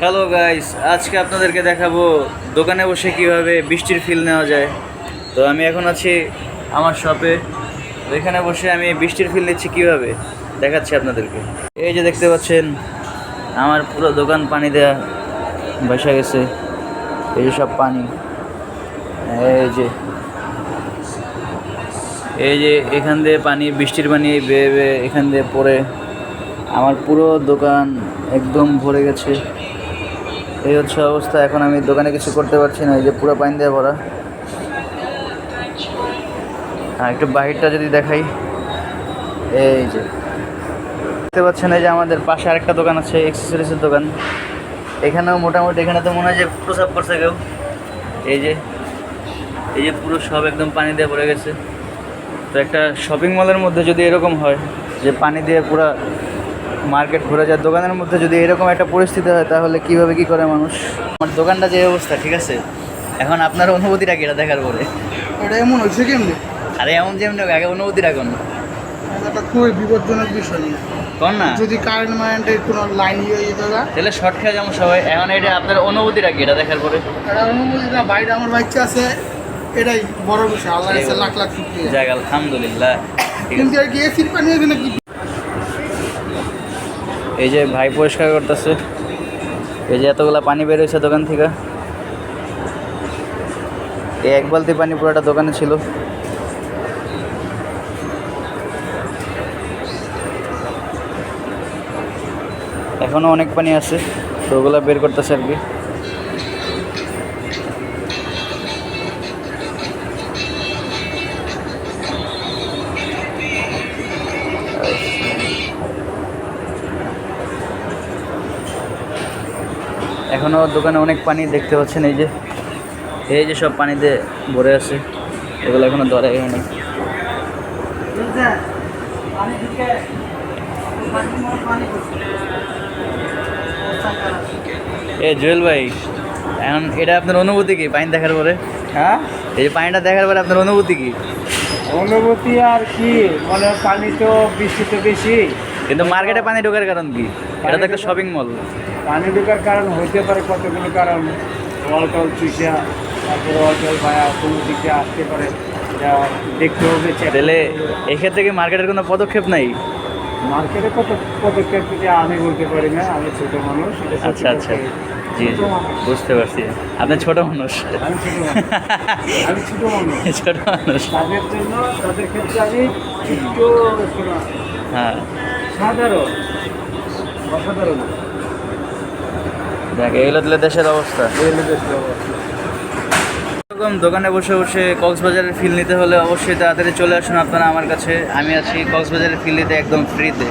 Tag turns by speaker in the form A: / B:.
A: Hello guys, আজকে আপনাদেরকে দেখাবো দোকানে বসে কিভাবে বৃষ্টির ফিল নেওয়া যায়। তো আমি এখন আছি আমার শপে। তো এখানে বসে আমি বৃষ্টির ফিল নিচ্ছি কিভাবে দেখাচ্ছি আপনাদেরকে। এই যে দেখতে পাচ্ছেন আমার পুরো দোকান পানি দেয়া ভেসে গেছে। এই যে সব পানি, এই যে এখান দিয়ে পানি, বৃষ্টির পানি বেয়ে বেয়ে এখান দিয়ে পড়ে আমার পুরো দোকান একদম ভরে গেছে। এই হচ্ছে অবস্থা। এখন আমি দোকানে কিছু করতে পারছি না, এই যে পুরো পানি দিয়ে ভরা। হ্যাঁ, একটু বাহিরটা যদি দেখাই, এই যে দেখতে পাচ্ছেন, এই যে আমাদের পাশে আরেকটা দোকান আছে, এক্সেসরিজের দোকান। এখানেও মোটামুটি, এখানে তো মনে হয় যে প্রসাব করছে কেউ। এই যে পুরো সব একদম পানি দিয়ে ভরে গেছে। তো একটা শপিং মলের মধ্যে যদি এরকম হয় যে পানি দিয়ে পুরো মার্কেট ঘুরে যায়, দোকানের মধ্যে যদি এরকম একটা পরিস্থিতি হয় তাহলে কীভাবে কী করে মানুষ। আমার দোকানটা যে অবস্থা, ঠিক আছে, এখন আপনার অনুভূতিটা কি এটা দেখার পরে?
B: এটা এমন হয়েছে কেমনি?
A: আরে এমন যেমনি হোক, আগে অনুভূতিটা কোন
B: এটা খুবই বিপজ্জনক বিষয় নিয়ে।
A: কোন না,
B: যদি কারেন্ট মারেন্টের কোনো লাইন ইয়ে হয়ে যেত,
A: তাহলে শর্ট খেয়ে যেমন সবাই। এখন এটা আপনার অনুভূতিটা কি এটা দেখার পরে?
B: এটা অনুমতিটা বাইরে আমার বাচ্চা আছে, এটাই বড় বিষয়। আল্লাহ কাছে লাখ লাখ শুকরিয়া।
A: যাক, আলহামদুলিল্লাহ। ঠিক
B: কিন্তু
A: আছে,
B: আর কি এসির পানি এখানে কি?
A: এই যে ভাই পরিষ্কার করতেছে। এই যে এতগুলা পানি বের হয়েছে দোকান থেকে। এই এক বালতি পানি পুরোটা দোকানে ছিল। এখনো অনেক পানি আছে, তো ওগুলা বের করতেছে আর কি। এখনো দোকানে অনেক পানি দেখতে পাচ্ছেন। এই যে সব পানিতে ভরে আছে, এগুলো এখনো ধরে এখানে। এ জুয়েল ভাই, এখন এটা আপনার অনুভূতি কি পানি দেখার পরে?
B: হ্যাঁ,
A: এই যে পানিটা দেখার পরে আপনার অনুভূতি কি?
B: অনুভূতি আর কি, মানে পানি তো বৃষ্টি তো বেশি,
A: কিন্তু মার্কেটে পানি ঢোকার কারণ কি? এটা তো একটা শপিং মল।
B: পানি ঢোকার কারণ হইতে পারে কতগুলো কারণ। অলটল চুষা, তারপরে অলটল ভায়া কোনো দিকে আসতে পারে, যা দেখতে হবে।
A: তাহলে এক্ষেত্রে কি মার্কেটের কোনো পদক্ষেপ নাই?
B: মার্কেটে কত পদক্ষেপ যে আমি বলতে পারি না, আমি ছোট মানুষ।
A: আচ্ছা আচ্ছা, জি জি, বুঝতে পারছি। আপনি ছোট মানুষ।
B: আমি ছোট মানুষ, আমি ছোট মানুষ।
A: ছোট মানুষ,
B: তাদের জন্য, তাদের ক্ষেত্রে আমি একটু
A: হ্যাঁ।
B: সাধারণ, অসাধারণ।
A: দেখ, এগুলো তাহলে দেশের অবস্থা। এরকম দোকানে বসে বসে কক্সবাজারের ফিল নিতে হলে অবশ্যই তাড়াতাড়ি চলে আসুন আপনারা আমার কাছে। আমি আছি কক্সবাজারের ফিল নিতে একদম ফ্রিতে।